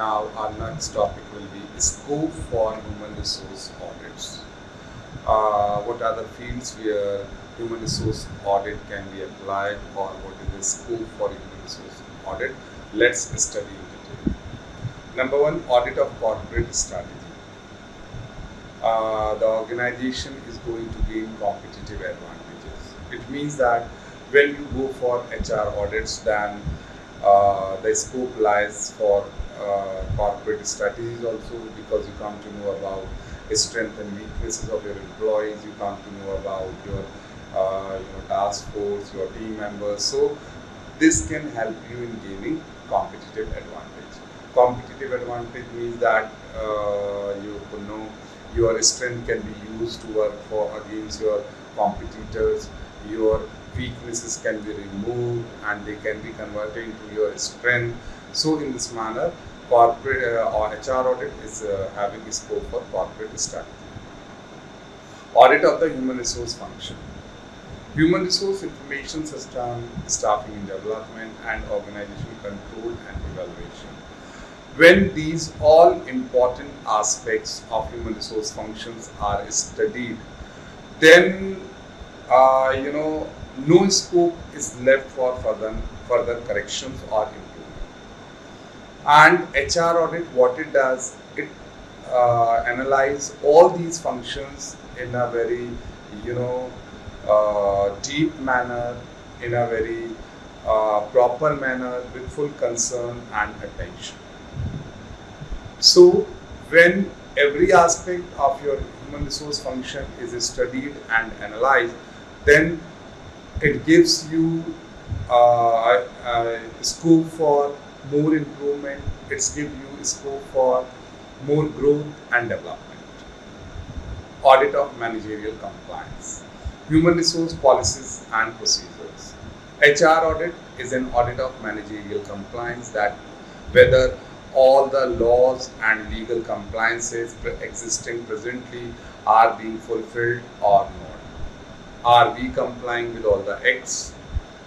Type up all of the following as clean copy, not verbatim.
Now our next topic will be scope for human resource audits. What are the fields where human resource audit can be applied, or what is the scope for human resource audit? Let's study in detail. Number one, audit of corporate strategy. The organization is going to gain competitive advantages. It means that when you go for HR audits, then the scope lies for corporate strategies also, because you come to know about the strength and weaknesses of your employees, you come to know about your task force, your team members. So this can help you in gaining competitive advantage. Competitive advantage means that you know your strength can be used to work for against your competitors. Your weaknesses can be removed and they can be converted into your strength. So in this manner, corporate or HR audit is having a scope for corporate strategy. Audit of the human resource function. Human resource information system, staffing and development, and organization control and evaluation. When these all important aspects of human resource functions are studied, then no scope is left for further corrections or improvement. And HR audit, what it does, it analyze all these functions in a very deep manner, in a very proper manner, with full concern and attention. So when every aspect of your human resource function is studied and analyzed, then it gives you a scope for more improvement. It gives you scope for more growth and development. Audit of managerial compliance. Human resource policies and procedures. HR audit is an audit of managerial compliance, that whether all the laws and legal compliances existing presently are being fulfilled or not. Are we complying with all the acts?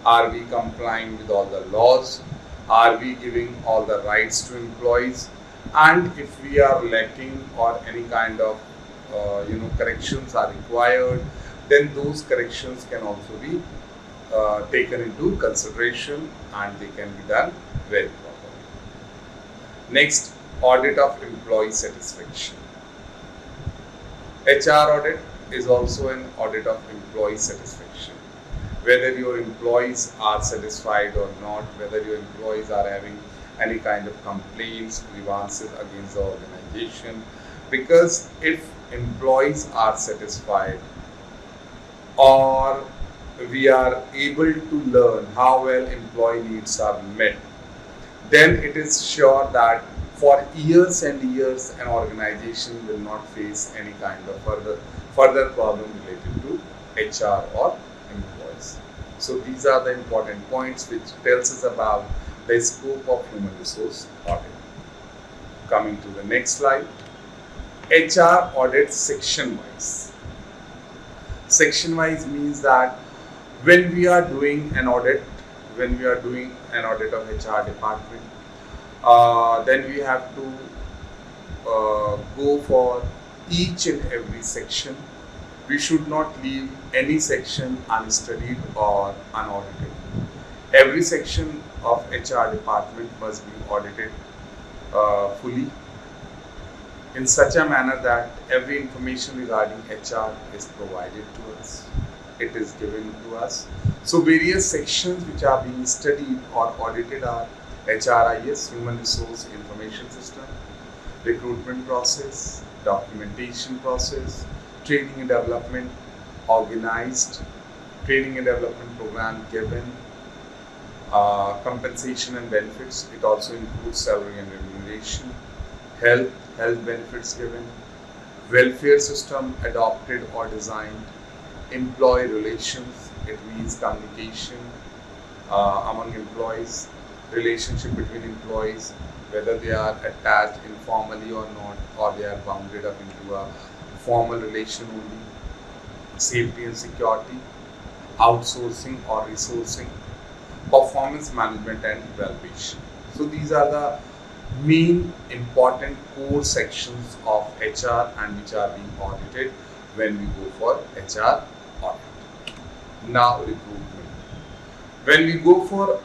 Are we complying with all the laws? Are we giving all the rights to employees? And if we are lacking or any kind of corrections are required, then those corrections can also be taken into consideration and they can be done very properly. Next, audit of employee satisfaction. HR audit is also an audit of employee satisfaction. Whether your employees are satisfied or not, whether your employees are having any kind of complaints, grievances against the organization. Because if employees are satisfied, or we are able to learn how well employee needs are met, then it is sure that for years and years an organization will not face any kind of further problem related to HR or employees. So these are the important points which tells us about the scope of human resource audit. Coming to the next slide. HR audit section wise. Section wise means that when we are doing an audit of HR department, then we have to go for each and every section. We should not leave any section unstudied or unaudited. Every section of HR department must be audited fully, in such a manner that every information regarding HR is provided to us. It is given to us. So various sections which are being studied or audited are HRIS, Human Resource Information System, recruitment process, documentation process, training and development, organized training and development program given, compensation and benefits. It also includes salary and remuneration, health benefits given, welfare system adopted or designed, employee relations, it means communication among employees, relationship between employees, whether they are attached informally or not, or they are bounded up into a formal relation only, safety and security, outsourcing or resourcing, performance management and evaluation. So these are the main important core sections of HR and which are being audited when we go for HR audit. Now recruitment. When we go for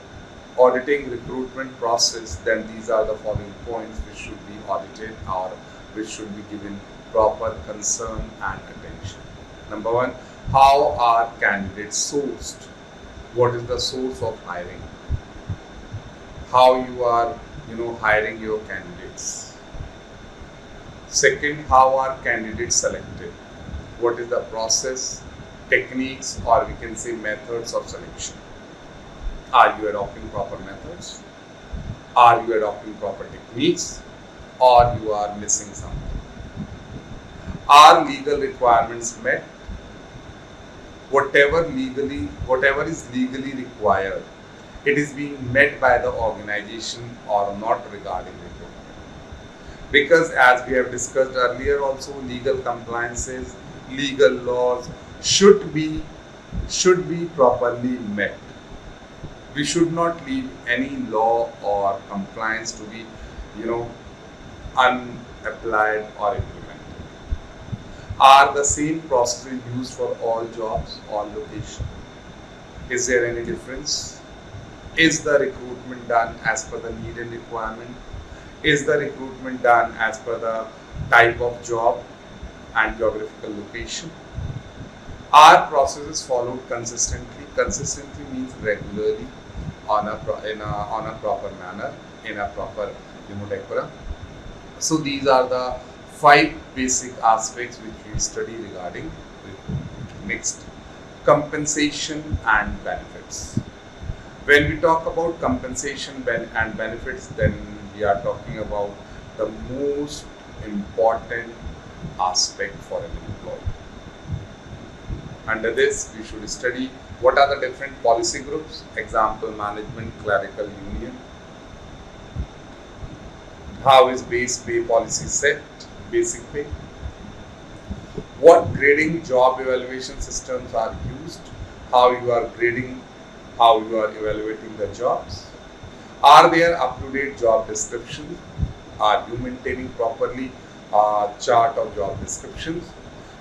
auditing recruitment process, then these are the following points which should be audited or which should be given proper concern and attention. Number one, how are candidates sourced? What is the source of hiring? How you are hiring your candidates. Second, how are candidates selected? What is the process, techniques, or we can say methods of selection? Are you adopting proper methods? Are you adopting proper techniques? Or you are missing something? Are legal requirements met? Whatever is legally required, it is being met by the organization or not regarding recruitment. Because as we have discussed earlier also, legal compliances, legal laws should be properly met. We should not leave any law or compliance to be unapplied or implemented. Are the same processes used for all jobs, all locations? Is there any difference? Is the recruitment done as per the need and requirement? Is the recruitment done as per the type of job and geographical location? Are processes followed consistently? Consistently means regularly, on a proper manner, in a proper decorum. So these are the 5 basic aspects which we study regarding recruitment. Next, compensation and benefits. When we talk about compensation and benefits, then we are talking about the most important aspect for an employee. Under this, we should study what are the different policy groups, example management, clerical, union. How is base pay policy set, basic pay? What grading job evaluation systems are used? How you are grading, how you are evaluating the jobs? Are there up-to-date job descriptions? Are you maintaining properly a chart of job descriptions?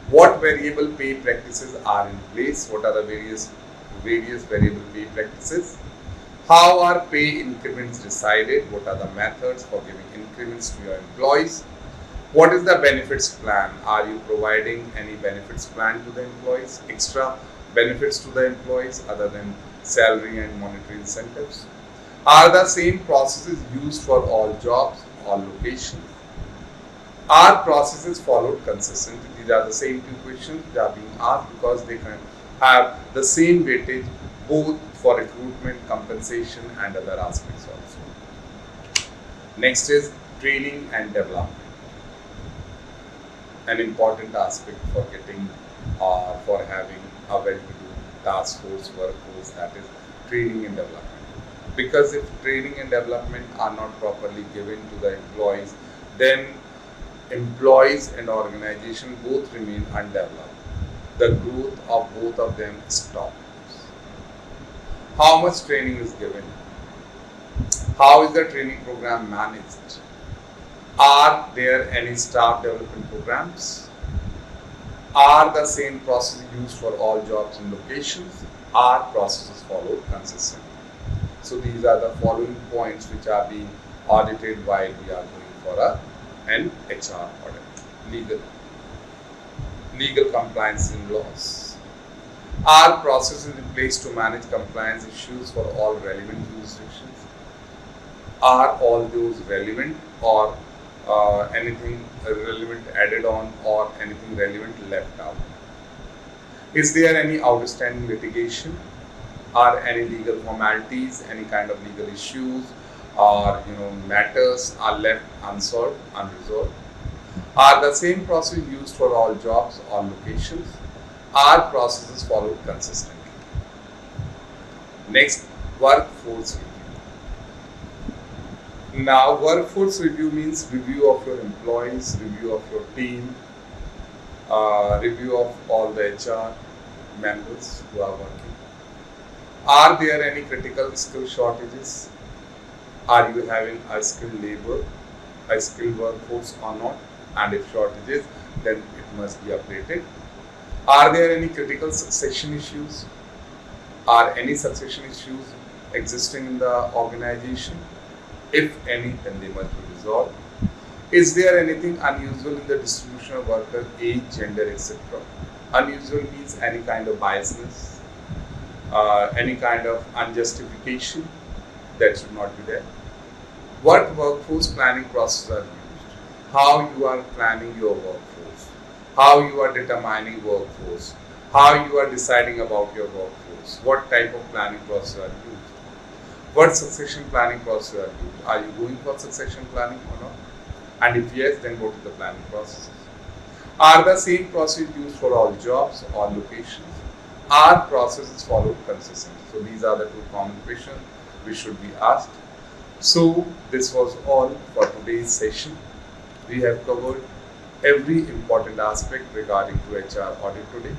What variable pay practices are in place? What are the various variable pay practices? How are pay increments decided? What are the methods for giving increments to your employees? What is the benefits plan? Are you providing any benefits plan to the employees? Extra benefits to the employees other than salary and monetary incentives? Are the same processes used for all jobs, all locations? Are processes followed consistently? These are the same 2 questions that are being asked because they can have the same weightage both for recruitment, compensation and other aspects also. Next is training and development. An important aspect for getting for having a well-to-do task force workforce, that is training and development. Because if training and development are not properly given to the employees, then employees and organization both remain undeveloped. The growth of both of them stops. How much training is given? How is the training program managed? Are there any staff development programs? Are the same processes used for all jobs and locations? Are processes followed consistently? So these are the following points which are being audited while we are going for an HR audit. Legal compliance in laws. Are processes in place to manage compliance issues for all relevant jurisdictions? Are all those relevant, or anything relevant added on, or anything relevant left out? Is there any outstanding litigation? Are any legal formalities, any kind of legal issues or matters are left unsolved, unresolved? Are the same process used for all jobs or locations? Are processes followed consistently? Next, workforce review. Now, workforce review means review of your employees, review of your team, review of all the HR members who are working. Are there any critical skill shortages? Are you having a skilled labor, a skilled workforce or not? And if shortages, then it must be updated. Are there any critical succession issues? Are any succession issues existing in the organization? If any, then they must be resolved. Is there anything unusual in the distribution of worker, age, gender, etc.? Unusual means any kind of biasness, any kind of unjustification that should not be there. What workforce planning processes are used? How you are planning your workforce? How you are determining workforce? How you are deciding about your workforce? What type of planning process are used? What succession planning process are used? Are you going for succession planning or not? And if yes, then go to the planning processes. Are the same process used for all jobs or locations? Are processes followed consistently? So these are the two common questions which should be asked. So this was all for today's session. We have covered every important aspect regarding to HR audit today.